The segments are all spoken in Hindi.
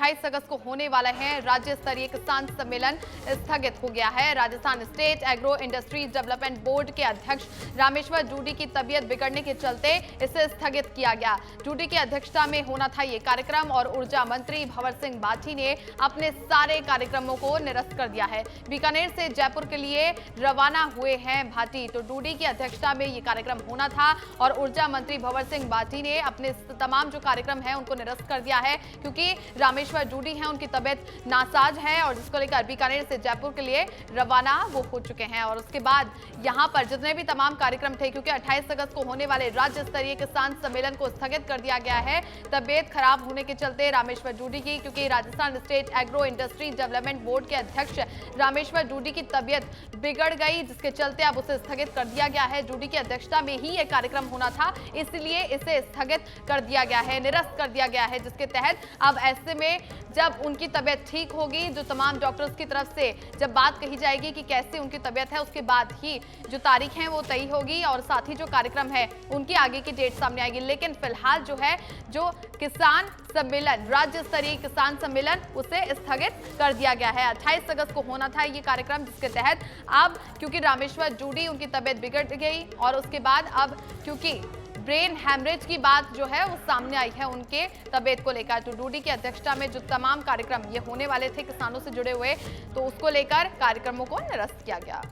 28 अगस्त को होने वाले हैं राज्य स्तरीय किसान सम्मेलन स्थगित हो गया है। Rajasthan state agro industries development board के अध्यक्ष रामेश्वर जूडी की तबीयत बिगड़ने के चलते इसे स्थगित किया गया। जूडी की अध्यक्षता में होना था ये कार्यक्रम और ऊर्जा मंत्री भंवर सिंह भाटी ने अपने सारे कार्यक्रमों को निरस्त कर दिया है। बीकानेर से जयपुर के लिए रवाना हुए हैं भाटी, तो जूडी की अध्यक्षता में ये कार्यक्रम होना था और ऊर्जा मंत्री भंवर सिंह भाटी ने अपने तमाम जो कार्यक्रम है उनको निरस्त कर दिया है, क्योंकि रामेश्वर जूडी हैं, उनकी तबीयत नासाज है और जिसको लेकर बीकानेर से जयपुर के लिए रवाना वो हो चुके हैं। और उसके बाद यहां पर जितने भी तमाम कार्यक्रम थे, क्योंकि 28 अगस्त को होने वाले राज्य स्तरीय किसान सम्मेलन को स्थगित कर दिया गया है तबीयत खराब होने के चलते रामेश्वर जूडी की, क्योंकि Rajasthan state agro industries development board के अध्यक्ष रामेश्वर जूडी की तबीयत बिगड़ गई, जिसके चलते अब उसे स्थगित कर दिया गया है। जूडी की अध्यक्षता में ही यह कार्यक्रम होना था, इसलिए इसे स्थगित कर दिया गया है, निरस्त कर दिया गया है, जिसके तहत अब ऐसे में जब उनकी तबीयत ठीक होगी, जो तमाम डॉक्टर्स की तरफ से जब बात कही जाएगी कि कैसे उनकी तबीयत है, उसके बाद ही जो तारीख है वो तय होगी और साथ ही जो कार्यक्रम है उनकी आगे की डेट सामने आएगी। लेकिन फिलहाल जो है जो किसान सम्मेलन, राज्य स्तरीय किसान सम्मेलन, उसे स्थगित कर दिया गया है। 28 अगस्त को होना था ये कार्यक्रम, जिसके तहत अब क्योंकि रामेश्वर जूडी उनकी तबीयत बिगड़ गई और उसके बाद अब क्योंकि ब्रेन हैमरेज की बात जो है वो सामने आई है उनके तबीयत को लेकर, तो जूडी की अध्यक्षता में जो तमाम कार्यक्रम ये होने वाले थे किसानों से जुड़े हुए, तो उसको लेकर कार्यक्रमों को निरस्त किया गया।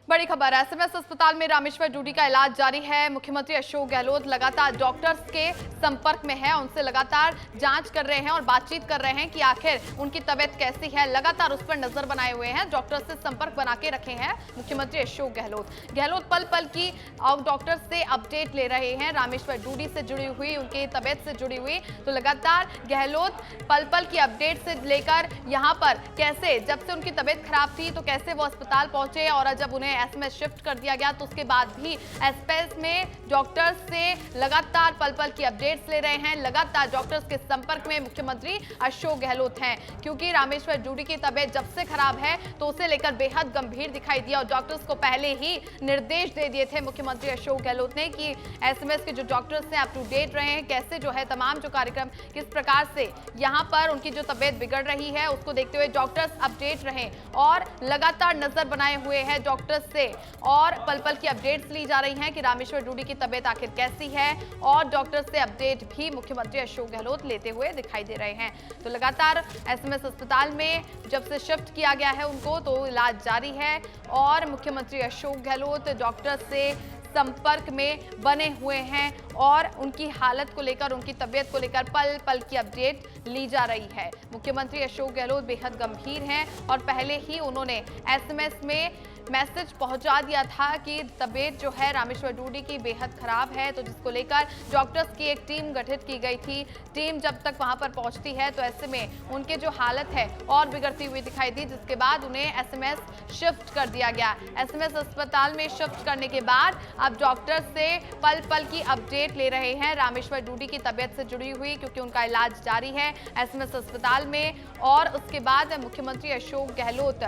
बड़ी खबर है, एसएमएस अस्पताल में रामेश्वर जूडी का इलाज जारी है। मुख्यमंत्री अशोक गहलोत लगातार डॉक्टर्स के संपर्क में है, उनसे लगातार जांच कर रहे हैं और बातचीत कर रहे हैं कि आखिर उनकी तबीयत कैसी है, लगातार उस पर नजर बनाए हुए हैं, डॉक्टर्स से संपर्क बना के रखे हैं मुख्यमंत्री अशोक गहलोत पल पल की डॉक्टर्स से अपडेट ले रहे हैं, रामेश्वर जूडी से जुड़ी हुई, उनकी तबीयत से जुड़ी हुई, तो लगातार गहलोत पल पल की अपडेट से लेकर यहाँ पर कैसे जब से उनकी तबीयत खराब थी तो कैसे वो अस्पताल पहुंचे और जब उन्हें एसएमएस शिफ्ट कर दिया गया तो उसके बाद भी एसएमएस में डॉक्टर्स से लगातार पल पल की अपडेट्स ले रहे हैं, लगातार डॉक्टर्स के संपर्क में मुख्यमंत्री अशोक गहलोत हैं, क्योंकि रामेश्वर जूडी की तबीयत जब से खराब है तो उसे लेकर बेहद गंभीर दिखाई दिया और डॉक्टर्स को पहले ही निर्देश दे दिए थे मुख्यमंत्री अशोक गहलोत ने कि एसएमएस के जो डॉक्टर्स हैं अप टू डेट रहे हैं, कैसे जो है तमाम जो कार्यक्रम किस प्रकार से यहाँ पर उनकी जो तबीयत बिगड़ रही है उसको देखते हुए डॉक्टर्स अपडेट रहे और लगातार नजर बनाए हुए हैं डॉक्टर्स से और पल पल की अपडेट्स ली जा रही हैं कि रामेश्वर जूडी की तबीयत आखिर कैसी है और डॉक्टर से अपडेट भी मुख्यमंत्री अशोक गहलोत लेते हुए दिखाई दे रहे हैं। तो लगातार एसएमएस अस्पताल में जब से शिफ्ट किया गया है उनको, तो इलाज जारी है और मुख्यमंत्री अशोक गहलोत डॉक्टर से संपर्क में बने हुए हैं और उनकी हालत को लेकर, उनकी तबीयत को लेकर पल पल की अपडेट ली जा रही है। मुख्यमंत्री अशोक गहलोत बेहद गंभीर हैं और पहले ही उन्होंने एसएमएस में मैसेज पहुंचा दिया था कि तबीयत जो है रामेश्वर जूडी की बेहद खराब है, तो जिसको लेकर डॉक्टर्स की एक टीम गठित की गई थी। टीम जब तक वहां पर पहुंचती है तो ऐसे में उनके जो हालत है और बिगड़ती हुई दिखाई दी, जिसके बाद उन्हें एसएमएस शिफ्ट कर दिया गया। एसएमएस अस्पताल में शिफ्ट करने के बाद अब डॉक्टर से पल पल की अपडेट ले रहे हैं रामेश्वर जूडी की तबीयत से जुड़ी हुई, क्योंकि उनका इलाज जारी है एसएमएस अस्पताल में। और उसके बाद मुख्यमंत्री अशोक गहलोत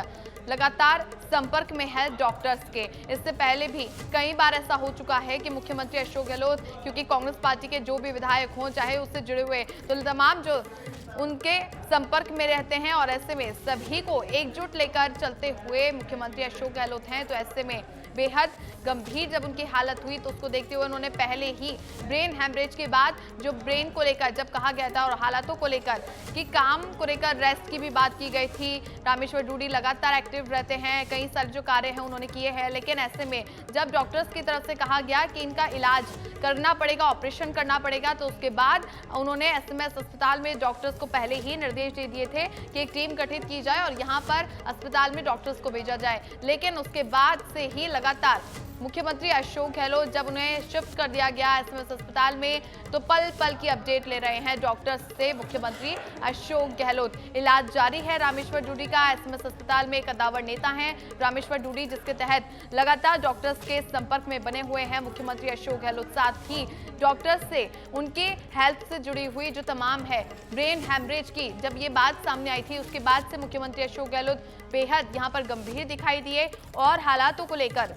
लगातार संपर्क में है डॉक्टर्स के। इससे पहले भी कई बार ऐसा हो चुका है कि मुख्यमंत्री अशोक गहलोत, क्योंकि कांग्रेस पार्टी के जो भी विधायक हों चाहे उससे जुड़े हुए, तो तमाम जो उनके संपर्क में रहते हैं और ऐसे में सभी को एकजुट लेकर चलते हुए मुख्यमंत्री अशोक गहलोत हैं। तो ऐसे में बेहद गंभीर जब उनकी हालत हुई तो उसको देखते हुए उन्होंने पहले ही ब्रेन हैमरेज के बाद जो ब्रेन को लेकर जब कहा गया था और हालातों को लेकर कि काम को लेकर रेस्ट की भी बात की गई थी। रामेश्वर जूडी लगातार एक्टिव रहते हैं, कई सारे जो कार्य हैं उन्होंने किए हैं, लेकिन ऐसे में जब डॉक्टर्स की तरफ से कहा गया कि इनका इलाज करना पड़ेगा, ऑपरेशन करना पड़ेगा, तो उसके बाद उन्होंने एसएमएस अस्पताल में डॉक्टर्स को पहले ही निर्देश दे दिए थे कि एक टीम गठित की जाए और यहाँ पर अस्पताल में डॉक्टर्स को भेजा जाए। लेकिन उसके बाद से ही लगातार मुख्यमंत्री अशोक गहलोत जब उन्हें शिफ्ट कर दिया गया एसएमएस अस्पताल में, तो पल पल की अपडेट ले रहे हैं डॉक्टर्स से मुख्यमंत्री अशोक गहलोत। इलाज जारी है रामेश्वर जूडी का। एसएमएस अस्पताल में कद्दावर नेता हैं रामेश्वर जूडी, जिसके तहत लगातार डॉक्टर्स के संपर्क में बने हुए हैं मुख्यमंत्री अशोक गहलोत। साथ ही डॉक्टर्स से उनके हेल्थ से जुड़ी हुई जो तमाम है ब्रेन हैमरेज की जब ये बात सामने आई थी, उसके बाद से मुख्यमंत्री अशोक गहलोत बेहद यहाँ पर गंभीर दिखाई दिए और हालातों को लेकर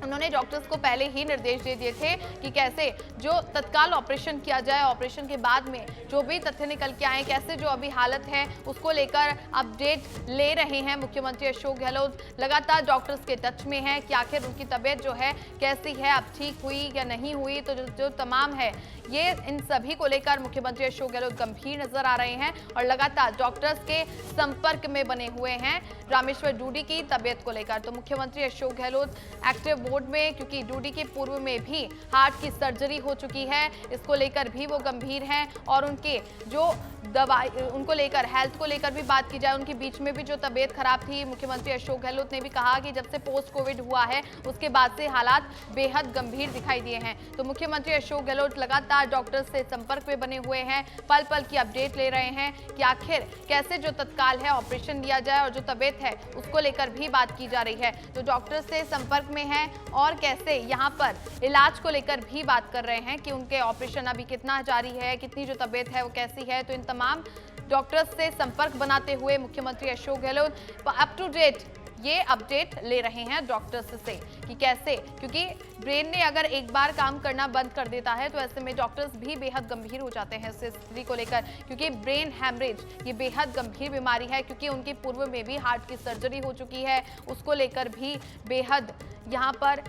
उन्होंने डॉक्टर्स को पहले ही निर्देश दे दिए थे कि कैसे जो तत्काल ऑपरेशन किया जाए, ऑपरेशन के बाद में जो भी तथ्य निकल के आए, कैसे जो अभी हालत है उसको लेकर अपडेट ले रहे हैं मुख्यमंत्री अशोक गहलोत। लगातार डॉक्टर्स के टच में हैं कि आखिर उनकी तबीयत जो है कैसी है, अब ठीक हुई या नहीं हुई। तो जो तमाम है ये इन सभी को लेकर मुख्यमंत्री अशोक गहलोत गंभीर नजर आ रहे हैं और लगातार डॉक्टर्स के संपर्क में बने हुए हैं रामेश्वर डूडी की तबीयत को लेकर। तो मुख्यमंत्री अशोक गहलोत एक्टिव मोड में, क्योंकि डूडी के पूर्व में भी हार्ट की सर्जरी हो चुकी है, इसको लेकर भी वो गंभीर हैं और उनके जो दवाई उनको लेकर, हेल्थ को लेकर भी बात की जाए, उनके बीच में भी जो तबीयत खराब थी, मुख्यमंत्री अशोक गहलोत ने भी कहा कि जब से पोस्ट कोविड हुआ है उसके बाद से हालात बेहद गंभीर दिखाई दिए हैं। तो मुख्यमंत्री अशोक गहलोत लगातार डॉक्टर्स से संपर्क में बने हुए हैं, पल पल की अपडेट ले रहे हैं कि आखिर कैसे जो तत्काल है ऑपरेशन लिया जाए और जो तबीयत है उसको लेकर भी बात की जा रही है। तो डॉक्टर्स से संपर्क में है और कैसे यहाँ पर इलाज को लेकर भी बात कर रहे हैं कि उनके ऑपरेशन अभी कितना जारी है, कितनी जो तबीयत है वो कैसी है। तो इन तमाम डॉक्टर्स से संपर्क बनाते हुए मुख्यमंत्री Ashok Gehlot up to date ये अपडेट ले रहे हैं डॉक्टर्स से कि कैसे, क्योंकि ब्रेन ने अगर एक बार काम करना बंद कर देता है तो ऐसे में डॉक्टर्स भी बेहद गंभीर हो जाते हैं इस स्थिति को लेकर, क्योंकि ब्रेन हैमरेज ये बेहद गंभीर बीमारी है, क्योंकि उनके पूर्व में भी हार्ट की सर्जरी हो चुकी है, उसको लेकर भी बेहद यहाँ पर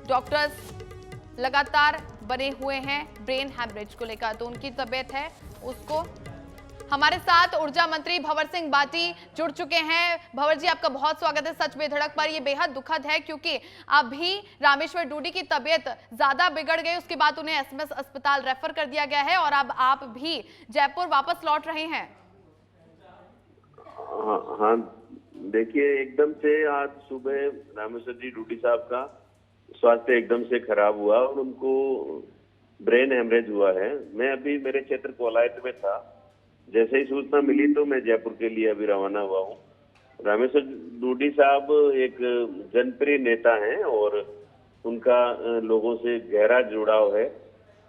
डॉक्टर्स लगातार बने हुए हैं ब्रेन हैमरेज को लेकर। तो उनकी तबीयत है उसको। हमारे साथ ऊर्जा मंत्री भंवर सिंह बाटी जुड़ चुके हैं। भंवर जी, आपका बहुत स्वागत है सच बेधड़क पर। ये बेहद दुखद है क्योंकि अभी रामेश्वर डूडी की तबीयत ज्यादा बिगड़ गई, उसके बाद उन्हें एसएमएस अस्पताल रेफर कर दिया गया है और अब आप भी जयपुर वापस लौट रहे हैं। हाँ, देखिए, एकदम से आज सुबह रामेश्वर जी डूडी साहब का स्वास्थ्य एकदम से खराब हुआ और उनको ब्रेन हेमरेज हुआ है। मैं अभी मेरे क्षेत्र कोलायत में था, जैसे ही सूचना मिली तो मैं जयपुर के लिए अभी रवाना हुआ हूँ। रामेश्वर डूडी साहब एक जनप्रिय नेता हैं और उनका लोगों से गहरा जुड़ाव है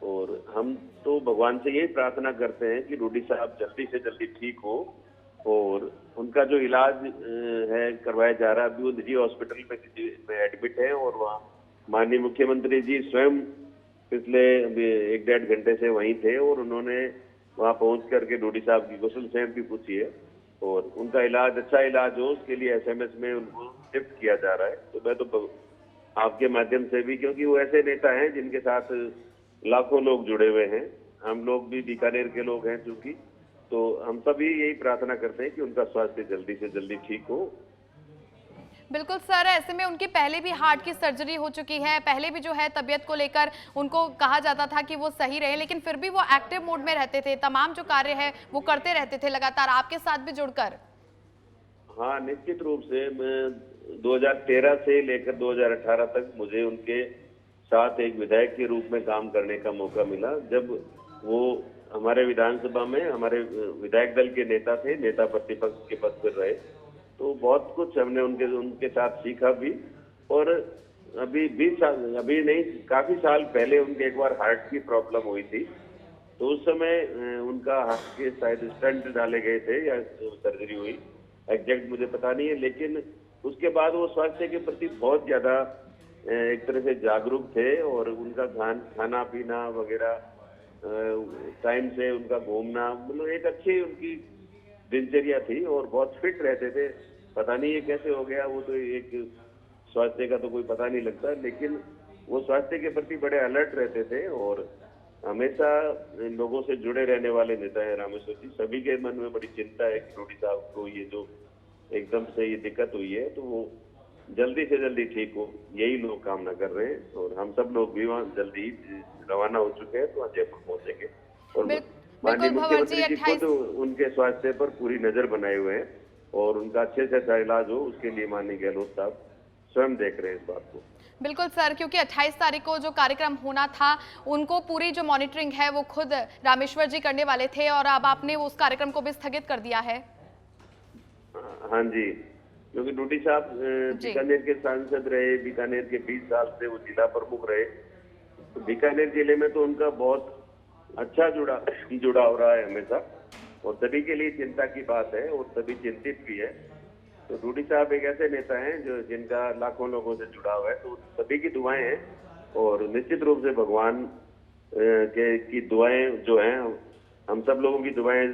और हम तो भगवान से यही प्रार्थना करते हैं कि डूडी साहब जल्दी से जल्दी ठीक हो और उनका जो इलाज है करवाया जा रहा है। अभी वो निजी हॉस्पिटल में एडमिट है और वहाँ माननीय मुख्यमंत्री जी स्वयं पिछले 1-1.5 घंटे से वहीं थे और उन्होंने वहां पहुंच करके डूडी साहब की कुशल क्षेम भी पूछी है और उनका इलाज, अच्छा इलाज हो, उसके लिए एसएमएस में उनको शिफ्ट किया जा रहा है। तो मैं तो आपके माध्यम से भी, क्योंकि वो ऐसे नेता हैं जिनके साथ लाखों लोग जुड़े हुए हैं, हम लोग भी बीकानेर के लोग हैं चूंकि, तो हम सभी यही प्रार्थना करते हैं कि उनका स्वास्थ्य जल्दी से जल्दी ठीक हो। बिल्कुल सर, ऐसे में उनकी पहले भी हार्ट की सर्जरी हो चुकी है, पहले भी जो है तबीयत को लेकर उनको कहा जाता था कि वो सही रहे, लेकिन फिर भी वो एक्टिव मोड में रहते थे, तमाम जो कार्य है वो करते रहते थे लगातार आपके साथ भी जुड़कर। हाँ, निश्चित रूप से मैं 2013 से लेकर 2018 तक मुझे उनके साथ एक विधायक के रूप में काम करने का मौका मिला, जब वो हमारे विधानसभा में हमारे विधायक दल के नेता थे, नेता प्रतिपक्ष के पद पर रहे। तो बहुत कुछ हमने उनके साथ सीखा भी और अभी 20 साल, अभी नहीं, काफी साल पहले उनके एक बार हार्ट की प्रॉब्लम हुई थी, तो उस समय उनका हार्ट के शायद स्टंट डाले गए थे या सर्जरी हुई, एग्जैक्ट मुझे पता नहीं है, लेकिन उसके बाद वो स्वास्थ्य के प्रति बहुत ज्यादा एक तरह से जागरूक थे और उनका खाना पीना वगैरह टाइम से उनका घूमना, मतलब एक अच्छी उनकी दिनचर्या थी और बहुत फिट रहते थे। पता नहीं ये कैसे हो गया, वो तो एक स्वास्थ्य का तो कोई पता नहीं लगता, लेकिन वो स्वास्थ्य के प्रति बड़े अलर्ट रहते थे और हमेशा लोगों से जुड़े रहने वाले नेता है रामेश्वर जी। सभी के मन में बड़ी चिंता है कि डूडी साहब को ये जो एकदम से ये दिक्कत हुई है तो वो जल्दी से जल्दी ठीक हो, यही लोग कामना कर रहे हैं और हम सब लोग भी वहाँ जल्दी रवाना हो चुके हैं, तो जयपुर पहुंचेंगे और माननीय मुख्यमंत्री जी खुद उनके स्वास्थ्य पर पूरी नजर बनाए हुए हैं और उनका अच्छे से अच्छा इलाज हो उसके लिए माननीय गहलोत साहब स्वयं देख रहे हैं इस बात को। बिल्कुल सर, क्योंकि 28 तारीख को जो कार्यक्रम होना था उनको पूरी जो मॉनिटरिंग है वो खुद रामेश्वर जी करने वाले थे और अब आपने उस कार्यक्रम को भी स्थगित कर दिया है। हाँ जी, क्योंकि डूडी साहब बीकानेर के सांसद रहे, बीकानेर के 20 साल से वो जिला प्रमुख रहे, तो बीकानेर जिले में तो उनका बहुत अच्छा जुड़ाव रहा है हमेशा और सभी के लिए चिंता की बात है और सभी चिंतित भी है। तो रूडी साहब एक ऐसे नेता हैं जो जिनका लाखों लोगों से जुड़ाव है, तो सभी की दुआएं हैं और निश्चित रूप से भगवान की दुआएं जो हैं, हम सब लोगों की दुआएं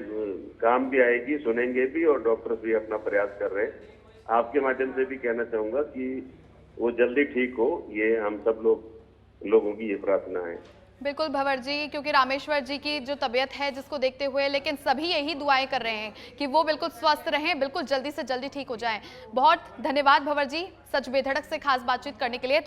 काम भी आएगी, सुनेंगे भी, और डॉक्टर भी अपना प्रयास कर रहे हैं। आपके माध्यम से भी कहना चाहूंगा कि वो जल्दी ठीक हो, ये हम सब लोगों की ये प्रार्थना है। बिल्कुल भंवर जी, क्योंकि रामेश्वर जी की जो तबीयत है जिसको देखते हुए, लेकिन सभी यही दुआएं कर रहे हैं कि वो बिल्कुल स्वस्थ रहें, बिल्कुल जल्दी से जल्दी ठीक हो जाएं। बहुत धन्यवाद भंवर जी, सच बेधड़क से खास बातचीत करने के लिए।